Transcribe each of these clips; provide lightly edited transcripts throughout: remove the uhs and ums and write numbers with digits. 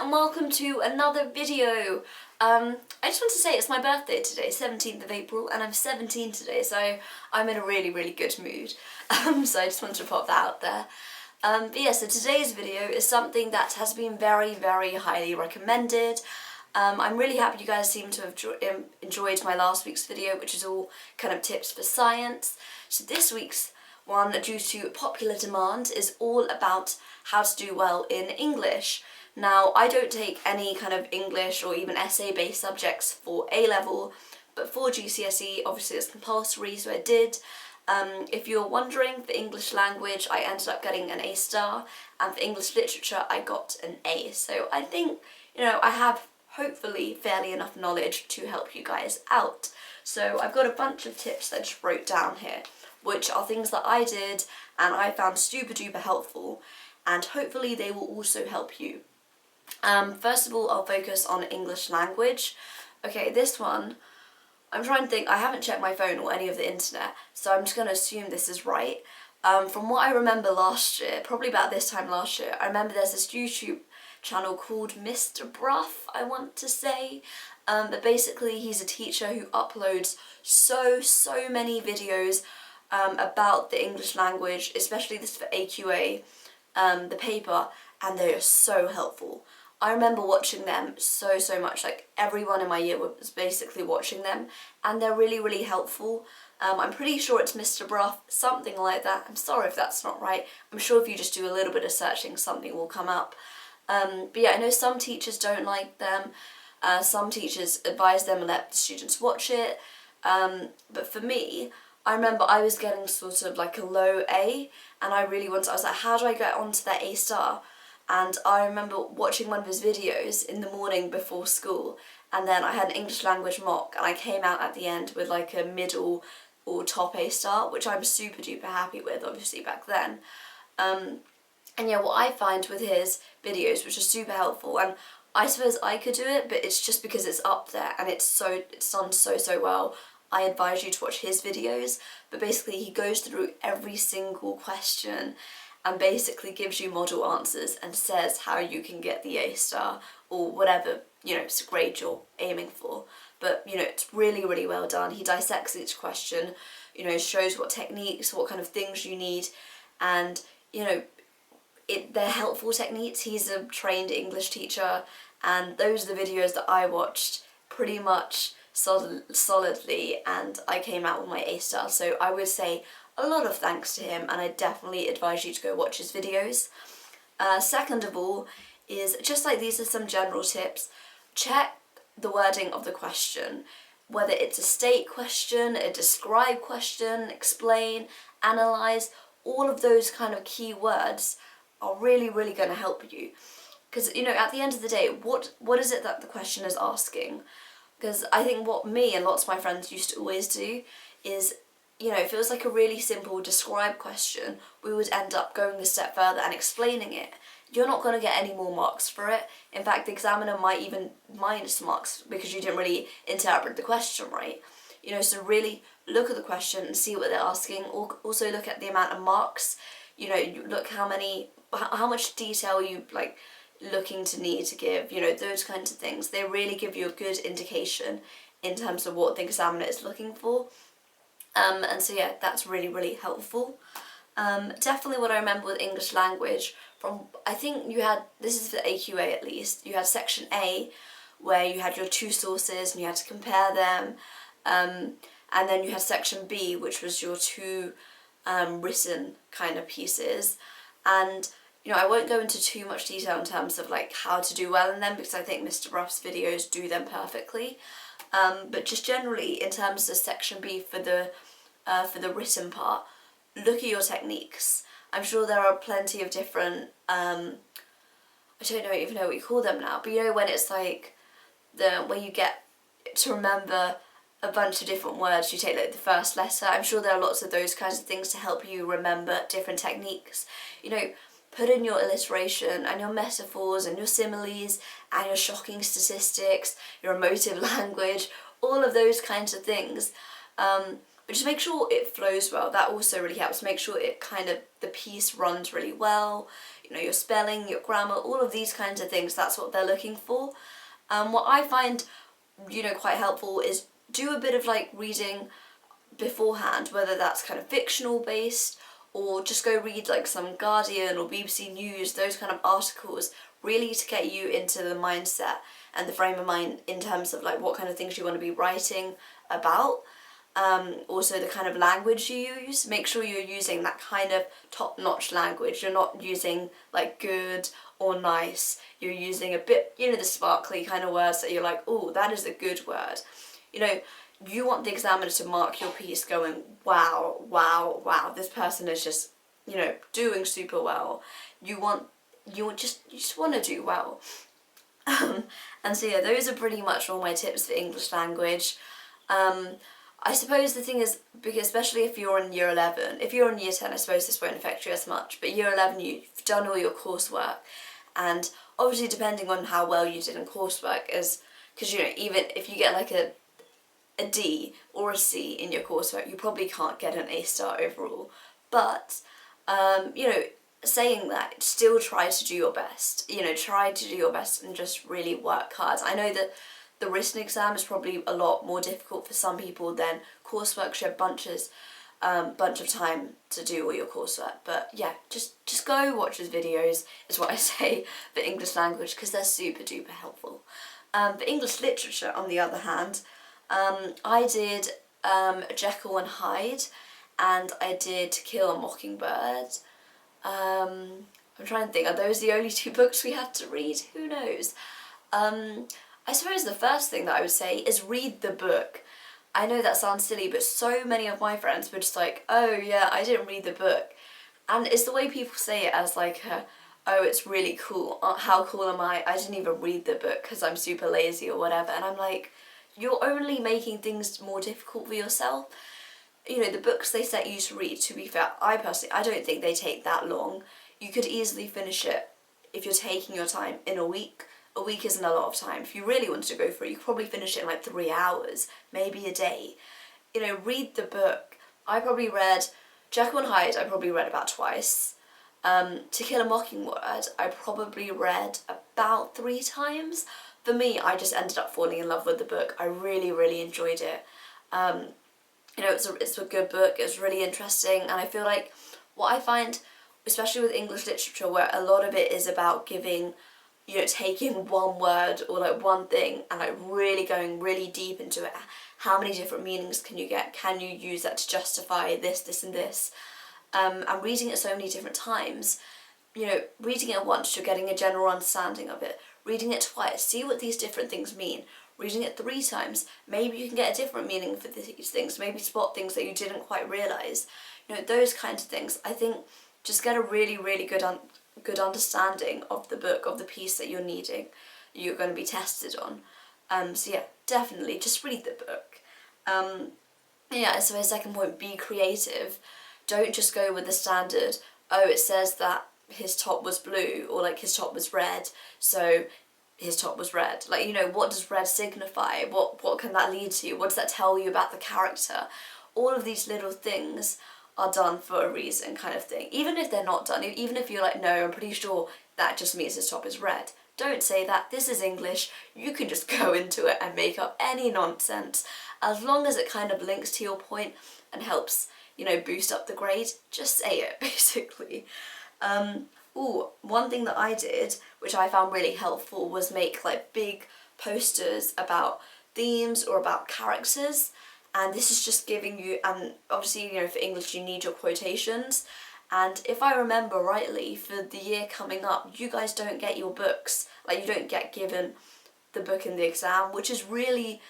and welcome to another video. I just want to say it's my birthday today, 17th of April, and I'm 17 today, so I'm in a really good mood. So I just wanted to pop that out there. But yeah, so today's video is something that has been very highly recommended. I'm really happy you guys seem to have enjoyed my last week's video, which is all kind of tips for science. So this week's one, due to popular demand, is all about how to do well in English. Now, I don't take any kind of English or even essay-based subjects for A-level, but for GCSE, obviously it's compulsory, so I did. If you're wondering, for English language, I ended up getting an A star, and for English literature, I got an A. So I think, you know, I have hopefully fairly enough knowledge to help you guys out. So I've got a bunch of tips that I just wrote down here, which are things that I did and I found super duper helpful, and hopefully they will also help you. First of all, I'll focus on English language. Okay, this one, I'm trying to think, I haven't checked my phone or any of the internet, so I'm just going to assume this is right. From what I remember last year, probably about this time last year, I remember there's this YouTube channel called Mr. Bruff, I want to say. But basically he's a teacher who uploads so many videos about the English language, especially this for AQA, the paper, and they are so helpful. I remember watching them so much, like everyone in my year was basically watching them, and they're really helpful. I'm pretty sure it's Mr. Bruff, something like that. I'm sorry if that's not right. I'm sure if you just do a little bit of searching, something will come up. But yeah, I know some teachers don't like them. Some teachers advise them and let the students watch it. But for me, I remember I was getting sort of like a low A, and I was like, how do I get onto that A star? And I remember watching one of his videos in the morning before school, and then I had an English language mock, and I came out at the end with like a middle or top A star, which I'm super duper happy with, obviously, back then. And yeah, what I find with his videos, which are super helpful, and I suppose I could do it, but it's just because it's up there and it's done so well. I advise you to watch his videos, but basically he goes through every single question and basically gives you model answers and says how you can get the A star or whatever, you know, grade you're aiming for. But, you know, it's really well done. He dissects each question, you know, shows what techniques, what kind of things you need, and, you know, they're helpful techniques. He's a trained English teacher, and those are the videos that I watched pretty much solidly, and I came out with my A star. So I would say a lot of thanks to him, and I definitely advise you to go watch his videos. Second of all is, just like these are some general tips, check the wording of the question. Whether it's a state question, a describe question, explain, analyse, all of those kind of key words are really going to help you. Because, you know, at the end of the day, what is it that the question is asking? Because I think what me and lots of my friends used to always do is, you know, if it was like a really simple describe question, we would end up going a step further and explaining it. You're not going to get any more marks for it. In fact, the examiner might even minus marks because you didn't really interpret the question right. You know, so really look at the question and see what they're asking. Also look at the amount of marks. You know, you look how much detail you like looking to need to give, you know, those kinds of things. They really give you a good indication in terms of what the examiner is looking for. And so yeah, that's really helpful. Definitely what I remember with English language from, I think you had, this is for AQA at least, you had section A where you had your two sources and you had to compare them, and then you had section B, which was your two written kind of pieces. And you know, I won't go into too much detail in terms of like how to do well in them, because I think Mr. Bruff's videos do them perfectly. But just generally in terms of section B for the written part, look at your techniques. I'm sure there are plenty of different, I don't even know what you call them now, but you know when it's like where you get to remember a bunch of different words, you take like the first letter. I'm sure there are lots of those kinds of things to help you remember different techniques. You know, put in your alliteration and your metaphors and your similes and your shocking statistics, your emotive language, all of those kinds of things. but just make sure it flows well. That also really helps. Make sure it the piece runs really well. You know, your spelling, your grammar, all of these kinds of things, that's what they're looking for. What I find, you know, quite helpful is do a bit of like reading beforehand, whether that's kind of fictional based or just go read like some Guardian or BBC News, those kind of articles, really to get you into the mindset and the frame of mind in terms of like what kind of things you want to be writing about. Also the kind of language you use, make sure you're using that kind of top-notch language. You're not using like good or nice, you're using a bit, you know, the sparkly kind of words that you're like, oh, that is a good word. You know, you want the examiner to mark your piece going, wow, wow, wow, this person is just, you know, doing super well. You just want to do well. And so yeah, those are pretty much all my tips for English language. I suppose the thing is, because especially if you're in year 11, if you're in year 10, I suppose this won't affect you as much, but year 11 you've done all your coursework, and obviously depending on how well you did in coursework is, because you know, even if you get like a D or a C in your coursework, you probably can't get an A star overall, but you know, saying that, still try to do your best, you know, try to do your best and just really work hard. I know that the written exam is probably a lot more difficult for some people than coursework. You have bunch of time to do all your coursework, but yeah, just go watch his videos is what I say for English language, because they're super duper helpful. For English literature, on the other hand, I did Jekyll and Hyde, and I did To Kill a Mockingbird. I'm trying to think, are those the only 2 books we had to read? Who knows? I suppose the first thing that I would say is read the book. I know that sounds silly, but so many of my friends were just like, oh yeah, I didn't read the book. And it's the way people say it as like, oh, it's really cool. How cool am I? I didn't even read the book because I'm super lazy or whatever. And I'm like, you're only making things more difficult for yourself. You know, the books they set you to read, to be fair, I don't think they take that long. You could easily finish it if you're taking your time in a week. A week isn't a lot of time. If you really wanted to go for it, you could probably finish it in like 3 hours, maybe a day. You know, read the book. I probably read Jekyll and Hyde, I probably read about twice. To Kill a Mockingbird, I probably read about 3 times. For me, I just ended up falling in love with the book. I really, really enjoyed it. You know, it's a good book, it's really interesting, and I feel like what I find, especially with English literature, where a lot of it is about giving, you know, taking one word or like one thing and like really going really deep into it. How many different meanings can you get? Can you use that to justify this, this and this? And reading it so many different times, you know, reading it once, you're getting a general understanding of it. Reading it twice, see what these different things mean. Reading it 3 times, maybe you can get a different meaning for these things, maybe spot things that you didn't quite realise. You know, those kinds of things. I think just get a really, really good understanding of the book, of the piece that you're going to be tested on. So yeah, definitely just read the book. Yeah, so my second point, be creative. Don't just go with the standard, oh, it says that his top was blue, or like his top was red, so his top was red. Like, you know, what does red signify? What can that lead to? What does that tell you about the character? All of these little things are done for a reason, kind of thing. Even if they're not done, even if you're like, no, I'm pretty sure that just means his top is red. Don't say that. This is English. You can just go into it and make up any nonsense. As long as it kind of links to your point and helps, you know, boost up the grade, just say it, basically. One thing that I did, which I found really helpful, was make like big posters about themes or about characters. And this is just giving you, and obviously, you know, for English you need your quotations. And if I remember rightly, for the year coming up, you guys don't get your books, like you don't get given the book in the exam, which is really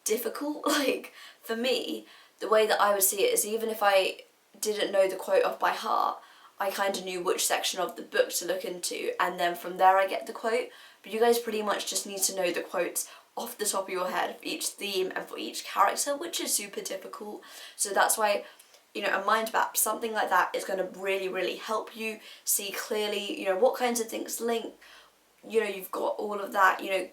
difficult. Like, for me, the way that I would see it is, even if I didn't know the quote off by heart, I kind of knew which section of the book to look into, and then from there I get the quote. But you guys pretty much just need to know the quotes off the top of your head for each theme and for each character, which is super difficult. So that's why, you know, a mind map, something like that, is going to really, really help you see clearly, you know, what kinds of things link. You know, you've got all of that, you know.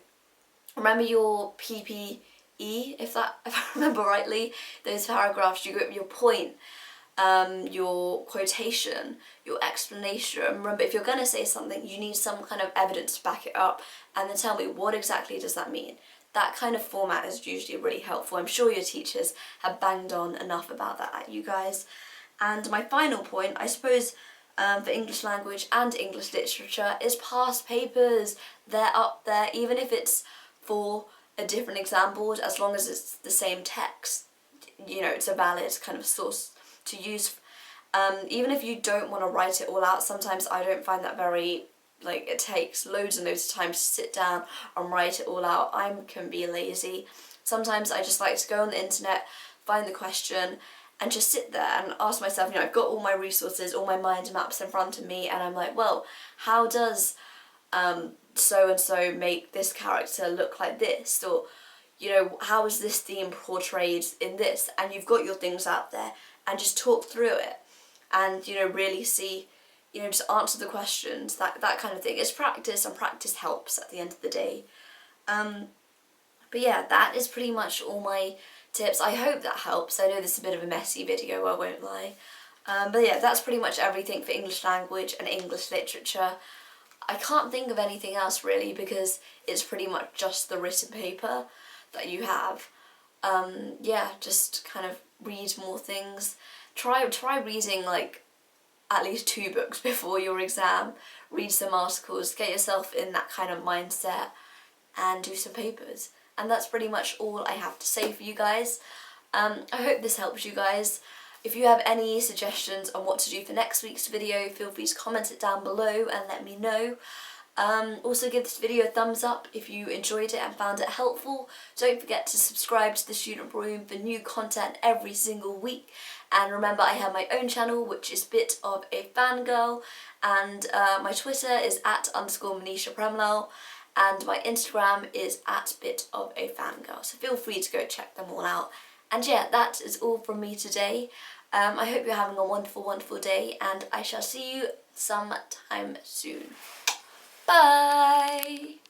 Remember your PP E, if I remember rightly, those paragraphs, you go your point, your quotation, your explanation. Remember, if you're going to say something, you need some kind of evidence to back it up, and then tell me what exactly does that mean. That kind of format is usually really helpful. I'm sure your teachers have banged on enough about that at you guys. And my final point, I suppose, for English language and English literature is past papers. They're up there, even if it's for a different example, as long as it's the same text. You know, it's a valid kind of source to use. Even if you don't want to write it all out, sometimes I don't find that very, like, it takes loads and loads of time to sit down and write it all out. I can be lazy. Sometimes I just like to go on the internet, find the question, and just sit there and ask myself, you know, I've got all my resources, all my mind maps in front of me, and I'm like, well, how does so-and-so make this character look like this? Or, you know, how is this theme portrayed in this? And you've got your things out there, and just talk through it, and, you know, really see, you know, just answer the questions, that kind of thing. It's practice, and practice helps at the end of the day. But yeah, that is pretty much all my tips. I hope that helps. I know this is a bit of a messy video, I won't lie. But yeah, that's pretty much everything for English language and English literature. I can't think of anything else really, because it's pretty much just the written paper that you have. Yeah, just kind of read more things. Try reading like at least 2 books before your exam. Read some articles, get yourself in that kind of mindset, and do some papers. And that's pretty much all I have to say for you guys. I hope this helps you guys. If you have any suggestions on what to do for next week's video, feel free to comment it down below and let me know. Also give this video a thumbs up if you enjoyed it and found it helpful. Don't forget to subscribe to the Student Room for new content every single week. And remember, I have my own channel, which is Bit of a Fangirl, and my Twitter is @_Manisha Premlal, and my Instagram is @BitOfAFangirl. So feel free to go check them all out. And yeah, that is all from me today. I hope you're having a wonderful, wonderful day, and I shall see you sometime soon. Bye!